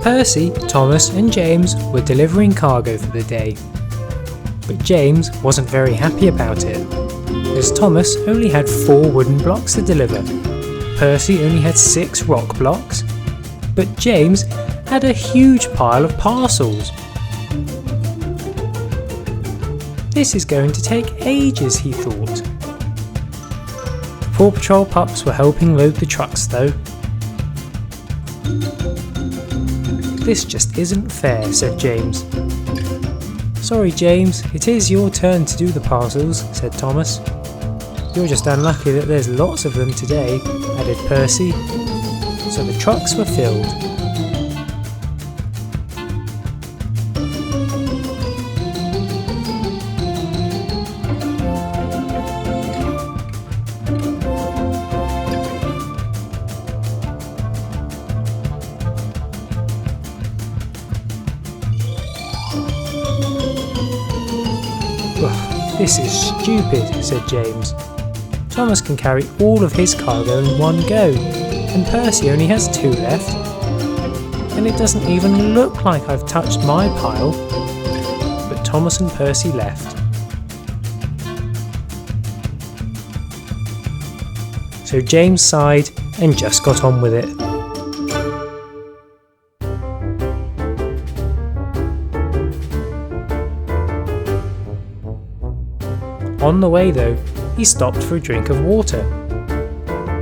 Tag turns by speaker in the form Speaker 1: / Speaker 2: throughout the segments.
Speaker 1: Percy, Thomas and James were delivering cargo for the day. But James wasn't very happy about it, as Thomas only had 4 wooden blocks to deliver, Percy only had 6 rock blocks, but James had a huge pile of parcels. This is going to take ages, he thought. The Paw Patrol pups were helping load the trucks though. This just isn't fair, said James. Sorry James, it is your turn to do the parcels, said Thomas. You're just unlucky that there's lots of them today, added Percy. So the trucks were filled. This is stupid, said James. Thomas can carry all of his cargo in one go, and Percy only has 2 left. And it doesn't even look like I've touched my pile. But Thomas and Percy left. So James sighed and just got on with it. On the way though, he stopped for a drink of water,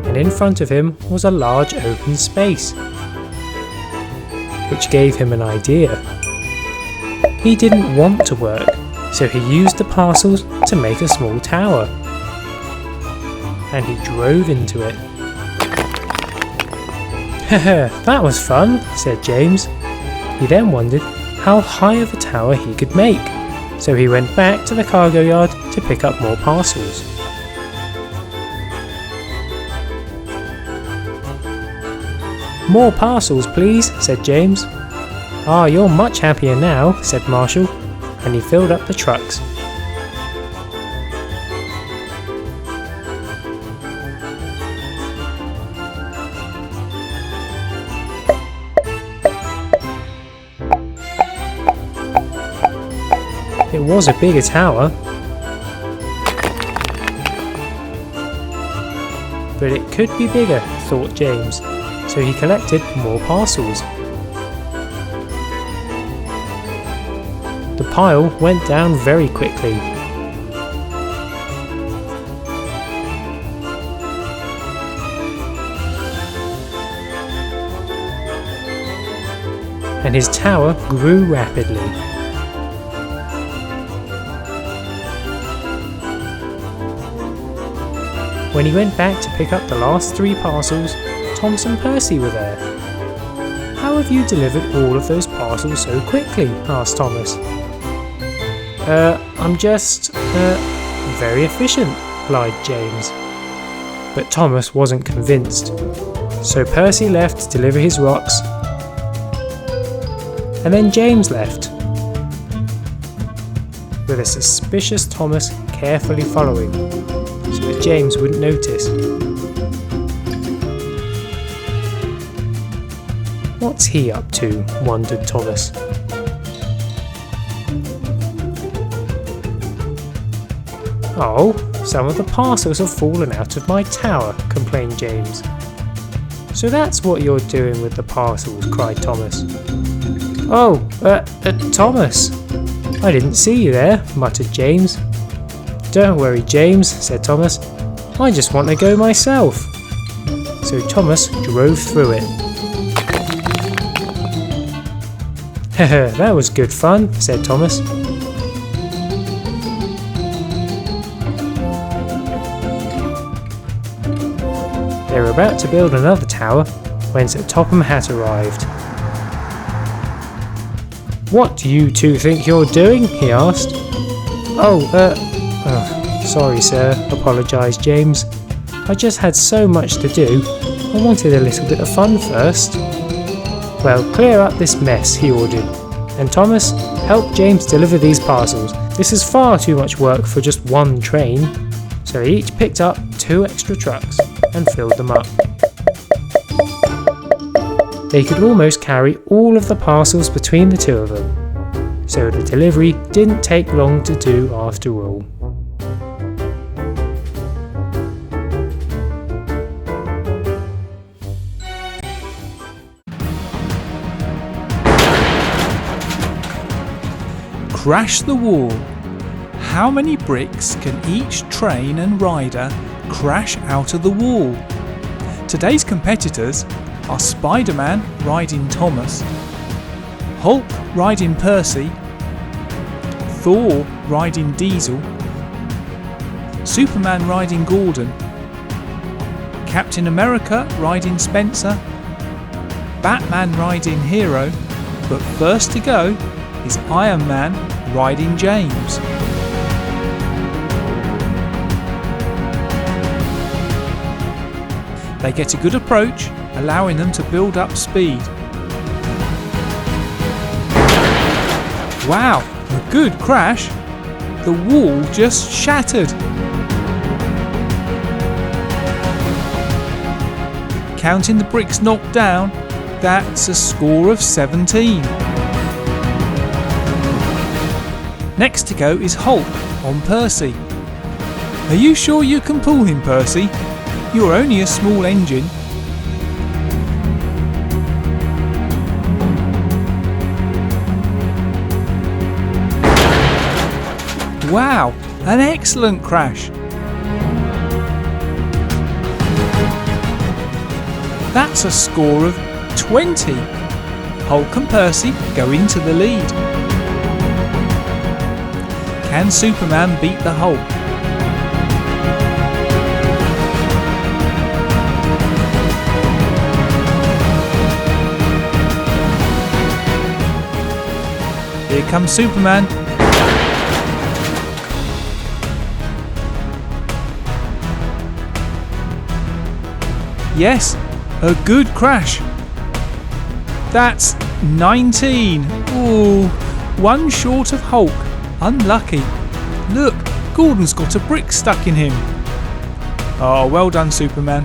Speaker 1: and in front of him was a large open space, which gave him an idea. He didn't want to work, so he used the parcels to make a small tower, and he drove into it. Haha, that was fun, said James. He then wondered how high of a tower he could make, so he went back to the cargo yard to pick up more parcels. More parcels please, said James. Ah, you're much happier now, said Marshall, and he filled up the trucks. It was a bigger tower, but it could be bigger, thought James, so he collected more parcels. The pile went down very quickly. And his tower grew rapidly. When he went back to pick up the last 3 parcels, Thomas and Percy were there. How have you delivered all of those parcels so quickly? Asked Thomas. I'm just, very efficient, replied James. But Thomas wasn't convinced. So Percy left to deliver his rocks, and then James left, with a suspicious Thomas carefully following, so that James wouldn't notice. What's he up to? Wondered Thomas. Oh, some of the parcels have fallen out of my tower, complained James. So that's what you're doing with the parcels, cried Thomas. Oh, Thomas! I didn't see you there, muttered James. Don't worry, James, said Thomas. I just want to go myself. So Thomas drove through it. Haha, that was good fun, said Thomas. They were about to build another tower when Topham Hatt arrived. What do you two think you're doing? He asked. Sorry sir, apologised James. I just had so much to do, I wanted a little bit of fun first. Well, clear up this mess, he ordered, and Thomas helped James deliver these parcels. This is far too much work for just one train, so they each picked up 2 extra trucks and filled them up. they could almost carry all of the parcels between the two of them. So the delivery didn't take long to do after all.
Speaker 2: Crash the wall. How many bricks can each train and rider crash out of the wall? Today's competitors are Spider-Man riding Thomas, Hulk riding Percy, Thor riding Diesel, Superman riding Gordon, Captain America riding Spencer, Batman riding Hero, but first to go is Iron Man riding James. They get a good approach, allowing them to build up speed. Wow, a good crash! The wall just shattered. Counting the bricks knocked down, that's a score of 17. Next to go is Hulk on Percy. Are you sure you can pull him, Percy? You're only a small engine. Wow, an excellent crash. That's a score of 20. Hulk and Percy go into the lead. Can Superman beat the Hulk? Here comes Superman. Yes, a good crash. That's 19. Ooh, one short of Hulk. Unlucky. Look, Gordon's got a brick stuck in him. Oh, well done, Superman.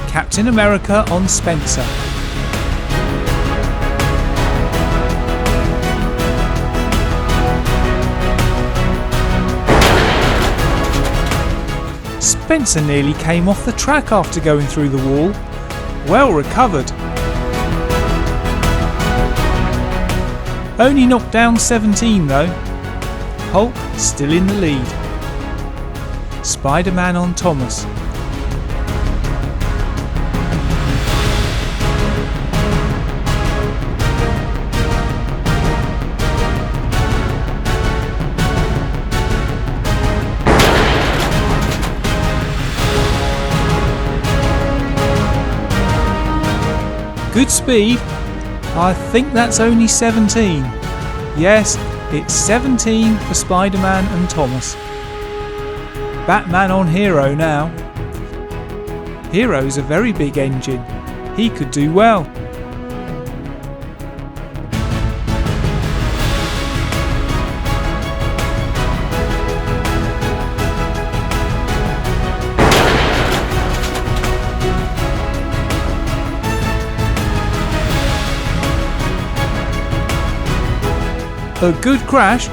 Speaker 2: Captain America on Spencer. Spencer nearly came off the track after going through the wall. Well recovered. Only knocked down 17 though. Hulk still in the lead. Spider-Man on Thomas. Good speed. I think that's only 17. Yes, it's 17 for Spider-Man and Thomas. Batman on Hero now. Hero's a very big engine. He could do well. A good crash,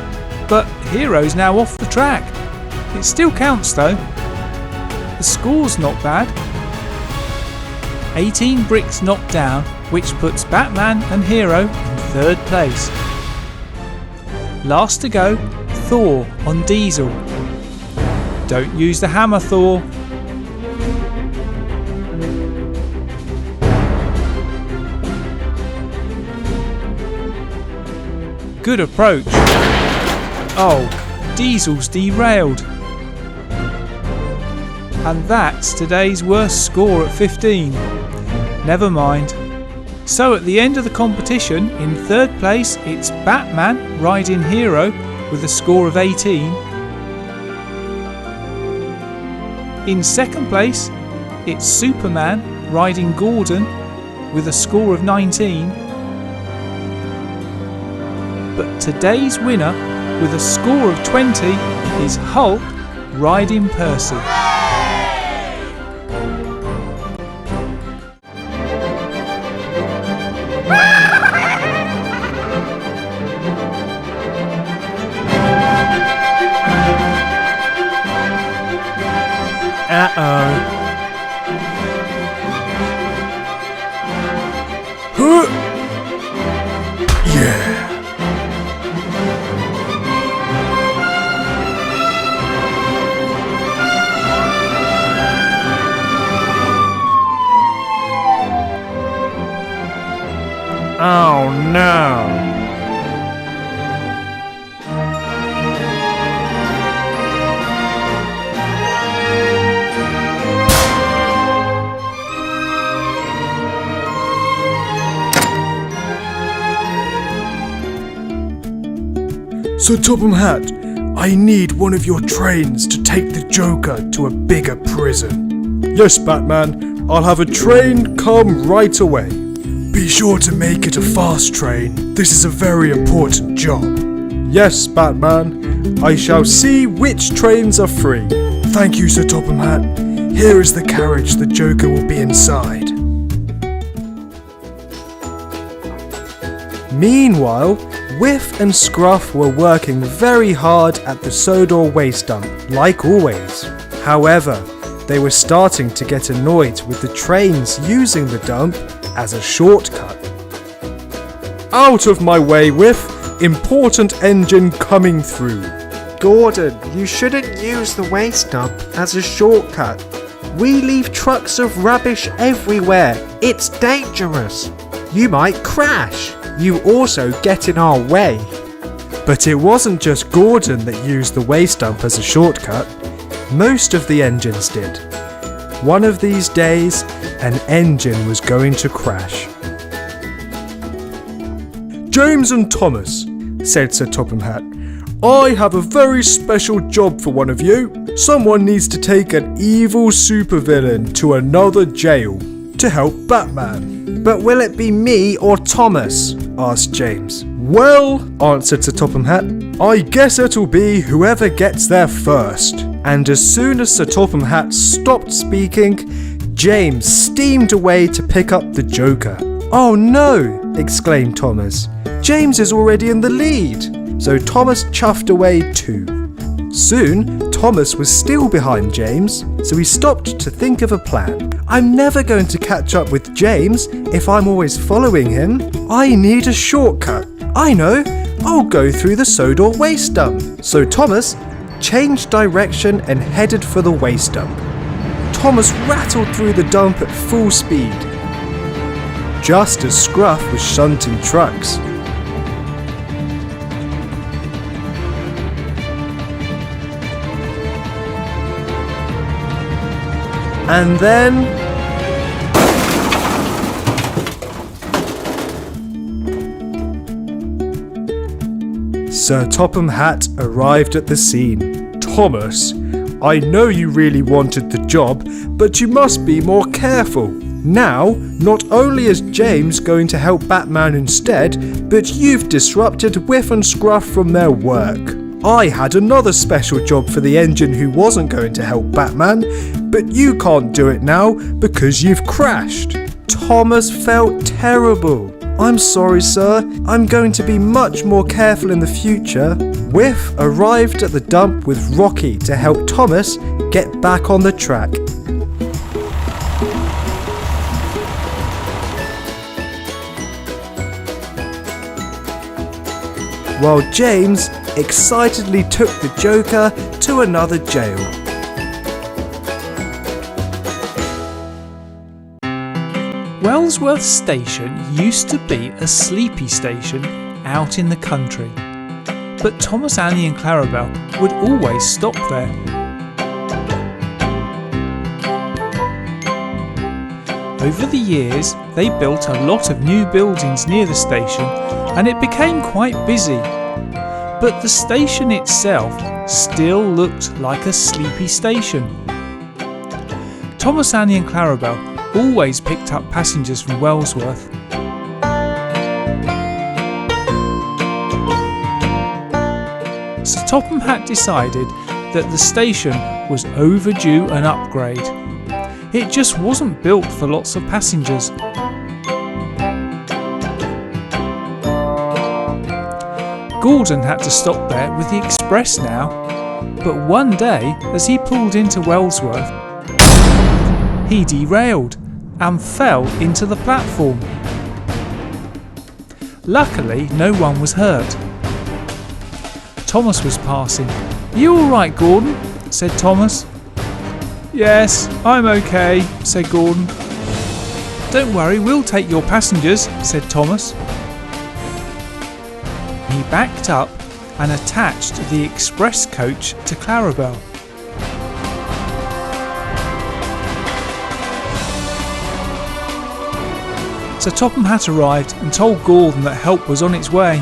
Speaker 2: but Hero's now off the track. It still counts though. The score's not bad. 18 bricks knocked down, which puts Batman and Hero in third place. Last to go, Thor on Diesel. Don't use the hammer, Thor. Good approach. Oh, Diesel's derailed. And that's today's worst score at 15. Never mind. So at the end of the competition, in third place, it's Batman riding Hero with a score of 18. In second place, it's Superman riding Gordon with a score of 19. But today's winner with a score of 20 is Hulk riding Percy.
Speaker 1: Uh-oh.
Speaker 3: Huh? Yeah.
Speaker 1: Oh no.
Speaker 3: So Topham Hatt, I need one of your trains to take the Joker to a bigger prison. Yes, Batman, I'll have a train come right away. Be sure to make it a fast train. This is a very important job. Yes, Batman, I shall see which trains are free. Thank you, Sir Topham Hatt. Here is the carriage the Joker will be inside. Meanwhile, Whiff and Scruff were working very hard at the Sodor waste dump, like always. However, they were starting to get annoyed with the trains using the dump as a shortcut. Out of my way, Whiff! Important engine coming through.
Speaker 4: Gordon, you shouldn't use the waste dump as a shortcut. We leave trucks of rubbish everywhere. It's dangerous. You might crash. You also get in our way.
Speaker 3: But it wasn't just Gordon that used the waste dump as a shortcut. Most of the engines did. One of these days, an engine was going to crash. James and Thomas, said Sir Topham Hatt, I have a very special job for one of you. Someone needs to take an evil supervillain to another jail to help Batman.
Speaker 4: But will it be me or Thomas?
Speaker 3: Asked James. Well, answered Sir Topham Hatt, I guess it'll be whoever gets there first. And as soon as Sir Topham Hatt stopped speaking, James steamed away to pick up the Joker. Oh no, exclaimed Thomas. James is already in the lead. So Thomas chuffed away too. Soon, Thomas was still behind James, so he stopped to think of a plan. I'm never going to catch up with James if I'm always following him. I need a shortcut. I know, I'll go through the Sodor waste dump. So Thomas changed direction and headed for the waste dump. Thomas rattled through the dump at full speed, just as Scruff was shunting trucks. And then Sir Topham Hatt arrived at the scene. Thomas, I know you really wanted the job, but you must be more careful. Now, not only is James going to help Batman instead, but you've disrupted Whiff and Scruff from their work. I had another special job for the engine who wasn't going to help Batman, but you can't do it now because you've crashed. Thomas felt terrible. I'm sorry, sir. I'm going to be much more careful in the future. Whiff arrived at the dump with Rocky to help Thomas get back on the track. While James excitedly took the Joker to another jail.
Speaker 2: Wellsworth Station used to be a sleepy station out in the country, but Thomas, Annie and Clarabelle would always stop there. Over the years, they built a lot of new buildings near the station and it became quite busy. But the station itself still looked like a sleepy station. Thomas, Annie and Clarabelle always picked up passengers from Wellsworth. So Topham Hatt decided that the station was overdue an upgrade. It just wasn't built for lots of passengers. Gordon had to stop there with the express now, but one day as he pulled into Wellsworth, he derailed and fell into the platform. Luckily, no one was hurt. Thomas was passing. "You all right, Gordon?" said Thomas. "Yes, I'm okay," said Gordon. "Don't worry, we'll take your passengers," said Thomas. He backed up and attached the express coach to Clarabel. So Topham Hatt arrived and told Gordon that help was on its way.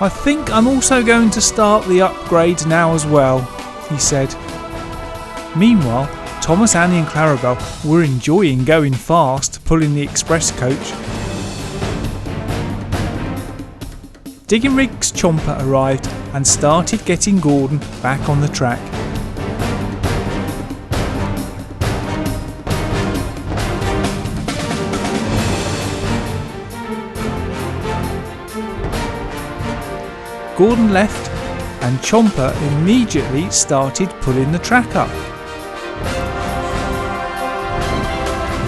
Speaker 2: "I think I'm also going to start the upgrade now as well," he said. Meanwhile, Thomas, Annie and Clarabel were enjoying going fast, pulling the express coach. Digging Rig's Chomper arrived and started getting Gordon back on the track. Gordon left and Chomper immediately started pulling the track up.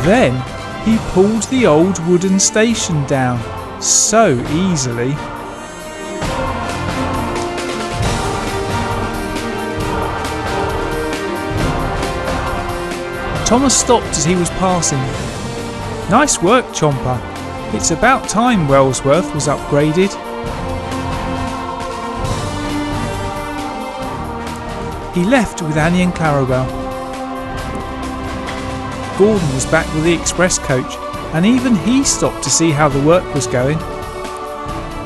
Speaker 2: Then he pulled the old wooden station down so easily. Thomas stopped as he was passing. "Nice work, Chomper. It's about time Wellsworth was upgraded." He left with Annie and Clarabel. Gordon was back with the express coach, and even he stopped to see how the work was going.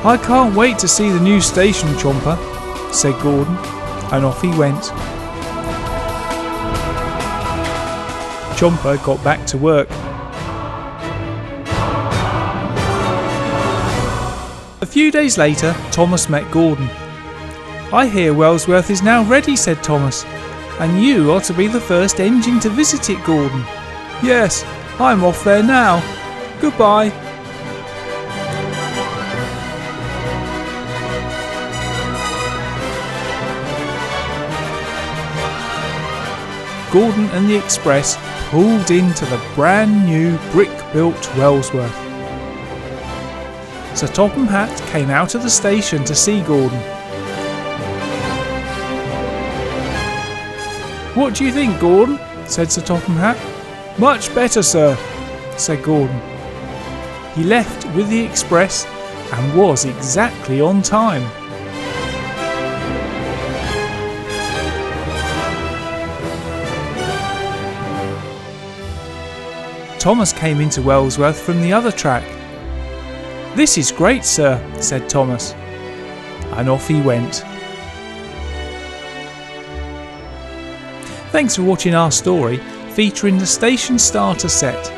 Speaker 2: "I can't wait to see the new station, Chomper," said Gordon, and off he went. Chomper got back to work. A few days later, Thomas met Gordon. "I hear Wellsworth is now ready," said Thomas, "and you are to be the first engine to visit it, Gordon." "Yes, I'm off there now. Goodbye." Gordon and the express pulled into the brand new brick-built Wellsworth. Sir Topham Hatt came out of the station to see Gordon. "What do you think, Gordon?" said Sir Topham Hatt. "Much better, sir," said Gordon. He left with the express and was exactly on time. Thomas came into Wellsworth from the other track. "This is great, sir," said Thomas, and off he went. Thanks for watching our story featuring the station starter set.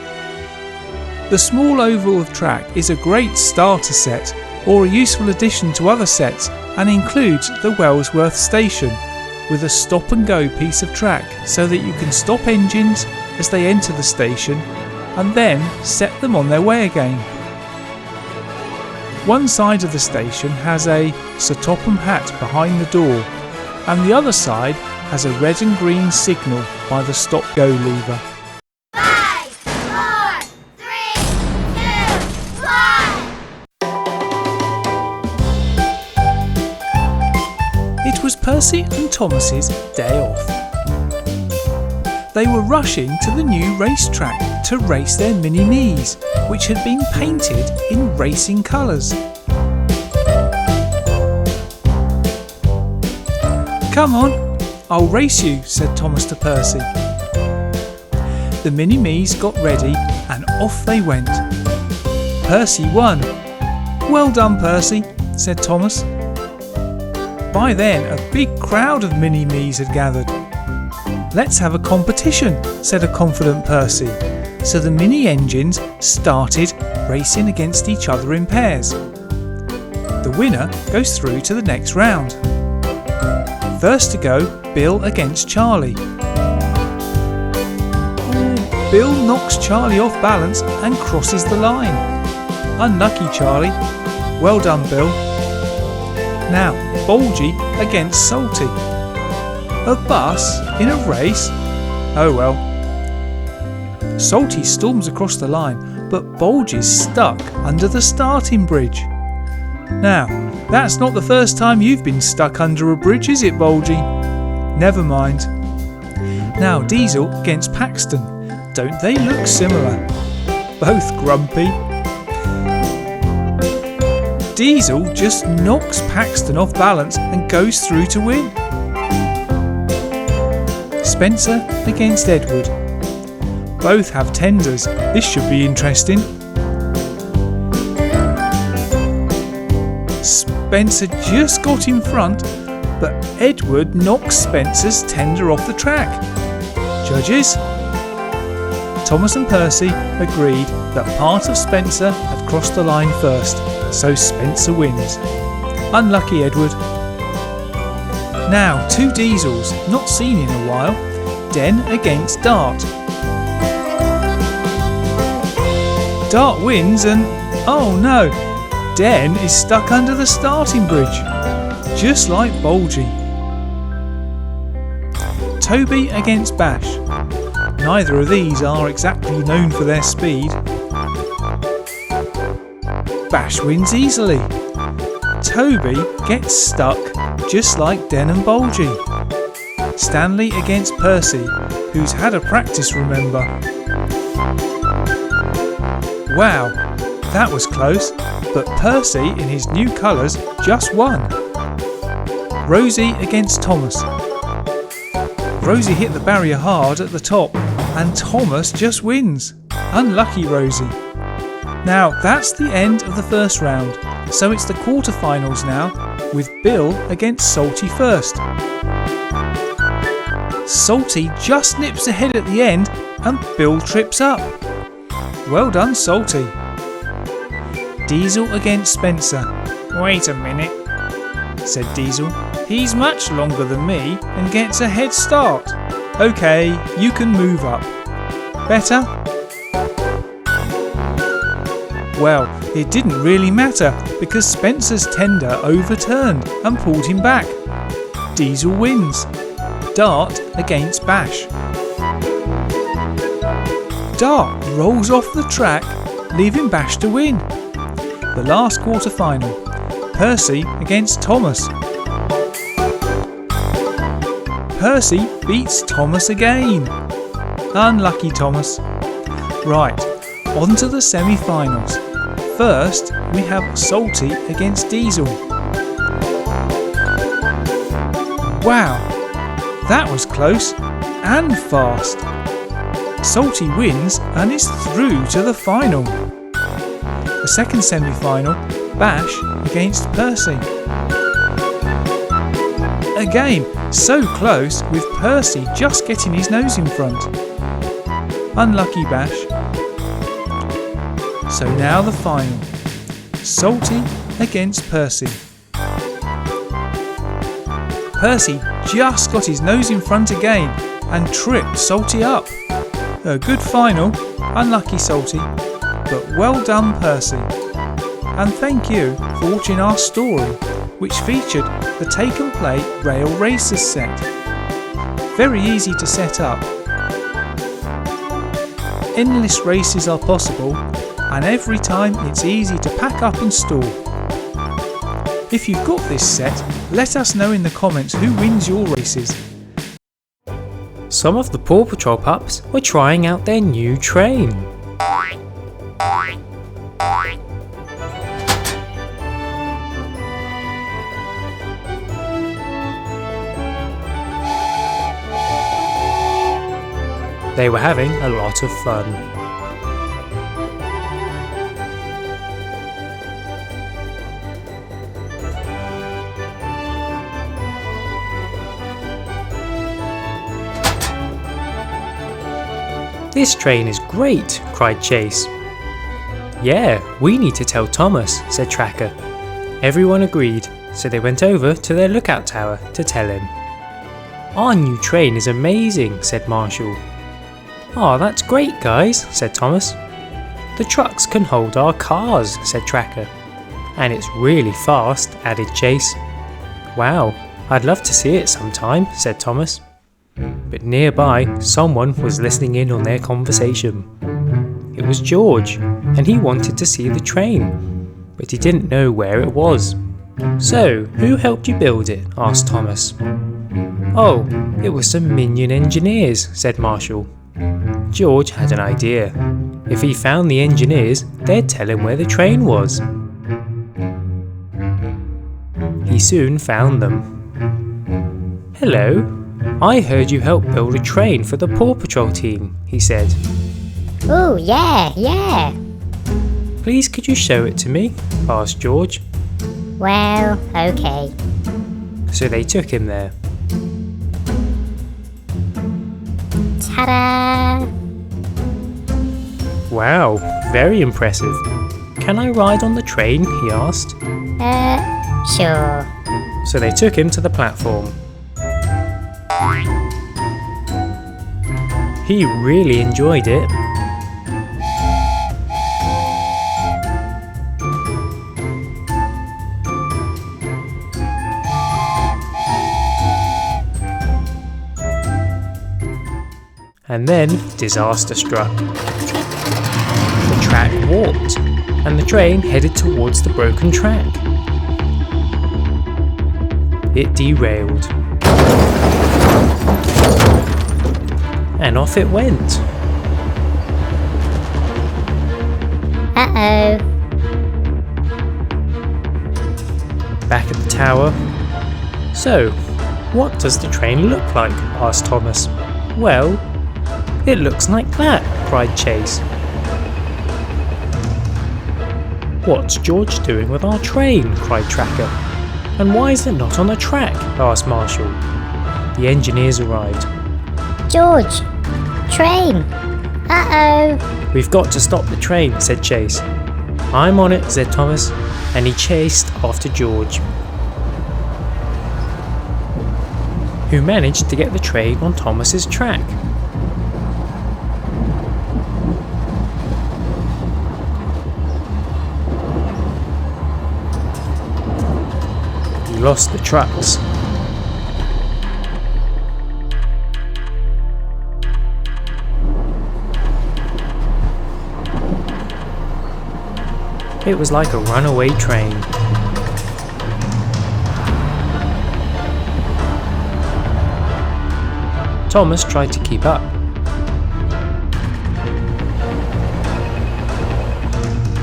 Speaker 2: The small oval of track is a great starter set or a useful addition to other sets and includes the Wellsworth station with a stop and go piece of track so that you can stop engines as they enter the station and then set them on their way again. One side of the station has a Sir Topham Hatt behind the door and the other side has a red and green signal by the stop-go lever.
Speaker 5: 5, 4, 3, 2, 1.
Speaker 2: It was Percy and Thomas's day off. They were rushing to the new racetrack to race their mini-me's, which had been painted in racing colours. "Come on, I'll race you," said Thomas to Percy. The mini-me's got ready and off they went. Percy won. "Well done, Percy," said Thomas. By then a big crowd of mini-me's had gathered. "Let's have a competition," said a confident Percy. So the mini-engines started racing against each other in pairs. The winner goes through to the next round. First to go, Bill against Charlie. Bill knocks Charlie off balance and crosses the line. Unlucky Charlie. Well done, Bill. Now, Bulgy against Salty. A bus in a race? Oh well. Salty storms across the line, but Bulge is stuck under the starting bridge. Now, that's not the first time you've been stuck under a bridge, is it, Bulgy? Never mind. Now Diesel against Paxton. Don't they look similar? Both grumpy. Diesel just knocks Paxton off balance and goes through to win. Spencer against Edward. Both have tenders. This should be interesting. Spencer just got in front, but Edward knocks Spencer's tender off the track. Judges? Thomas and Percy agreed that part of Spencer had crossed the line first, so Spencer wins. Unlucky Edward. Now 2 Diesels, not seen in a while. Den against Dart. Dart wins and, oh no, Den is stuck under the starting bridge, just like Bulgy. Toby against Bash. Neither of these are exactly known for their speed. Bash wins easily. Toby gets stuck just like Den and Bulgy. Stanley against Percy, who's had a practice, remember. Wow, that was close, but Percy in his new colours just won. Rosie against Thomas. Rosie hit the barrier hard at the top and Thomas just wins. Unlucky Rosie. Now that's the end of the first round, so it's the quarterfinals now, with Bill against Salty first. Salty just nips ahead at the end and Bill trips up. Well done, Salty. Diesel against Spencer. Wait a minute, said Diesel. He's much longer than me and gets a head start. Okay, you can move up. Better? Well, it didn't really matter because Spencer's tender overturned and pulled him back. Diesel wins. Dart against Bash. Dart rolls off the track, leaving Bash to win. The last quarter-final. Percy against Thomas. Percy beats Thomas again. Unlucky Thomas. Right, on to the semi-finals. First, we have Salty against Diesel. Wow, that was close and fast. Salty wins and is through to the final. The second semi-final, Bash against Percy. Again, so close with Percy just getting his nose in front. Unlucky Bash. So now the final. Salty against Percy. Percy just got his nose in front again and tripped Salty up. A good final, unlucky Salty, but well done Percy. And thank you for watching our story, which featured the Take and Play Rail Racers set. Very easy to set up. Endless races are possible, and every time it's easy to pack up and store. If you've got this set, let us know in the comments who wins your races.
Speaker 1: Some of the Paw Patrol pups were trying out their new train. They were having a lot of fun. This train is great, cried Chase. Yeah, we need to tell Thomas, said Tracker. Everyone agreed, so they went over to their lookout tower to tell him. Our new train is amazing, said Marshall. Oh, that's great, guys, said Thomas. The trucks can hold our cars, said Tracker. And it's really fast, added Chase. Wow, I'd love to see it sometime, said Thomas. But nearby, someone was listening in on their conversation. It was George, and he wanted to see the train, but he didn't know where it was. "So, who helped you build it?" asked Thomas. "Oh, it was some minion engineers," said Marshall. George had an idea. If he found the engineers, they'd tell him where the train was. He soon found them. "Hello, I heard you helped build a train for the Paw Patrol team," he said.
Speaker 5: Ooh, yeah.
Speaker 1: "Please could you show it to me?" asked George.
Speaker 5: Well, okay.
Speaker 1: So they took him there.
Speaker 5: Ta-da!
Speaker 1: "Wow, very impressive. Can I ride on the train?" he asked.
Speaker 5: Sure.
Speaker 1: So they took him to the platform. He really enjoyed it. And then disaster struck. The track warped, and the train headed towards the broken track. It derailed. And off it went.
Speaker 5: Uh-oh.
Speaker 1: Back at the tower. "So, what does the train look like?" asked Thomas. "Well, it looks like that," cried Chase. "What's George doing with our train?" cried Tracker. "And why is it not on the track?" asked Marshall. The engineers arrived.
Speaker 5: George! Train! Uh-oh!
Speaker 1: "We've got to stop the train," said Chase. "I'm on it," said Thomas, and he chased after George, who managed to get the train on Thomas's track. He lost the trucks. It was like a runaway train. Thomas tried to keep up,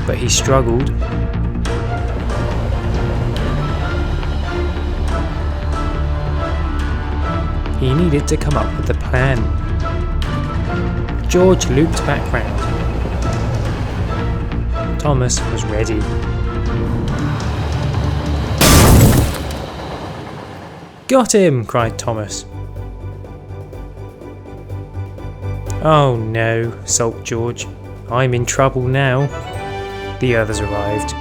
Speaker 1: but he struggled. He needed to come up with a plan. George looped back round. Thomas was ready. "Got him!" cried Thomas. "Oh no," sulked George. "I'm in trouble now." The others arrived.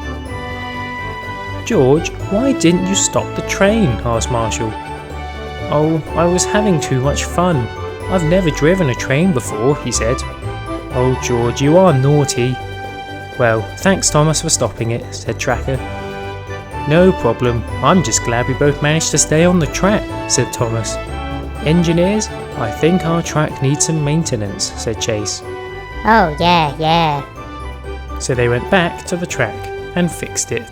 Speaker 1: "George, why didn't you stop the train?" asked Marshall. "Oh, I was having too much fun. I've never driven a train before," he said. "Oh, George, you are naughty." "Well, thanks Thomas for stopping it," said Tracker. "No problem, I'm just glad we both managed to stay on the track," said Thomas. "Engineers, I think our track needs some maintenance," said Chase.
Speaker 5: Oh, yeah.
Speaker 1: So they went back to the track and fixed it.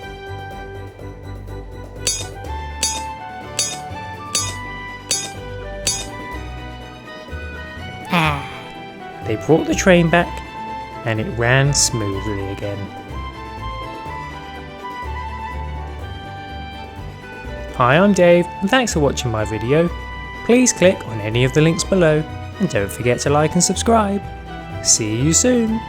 Speaker 1: They brought the train back and it ran smoothly again. Hi, I'm Dave and thanks for watching my video. Please click on any of the links below and don't forget to like and subscribe. See you soon!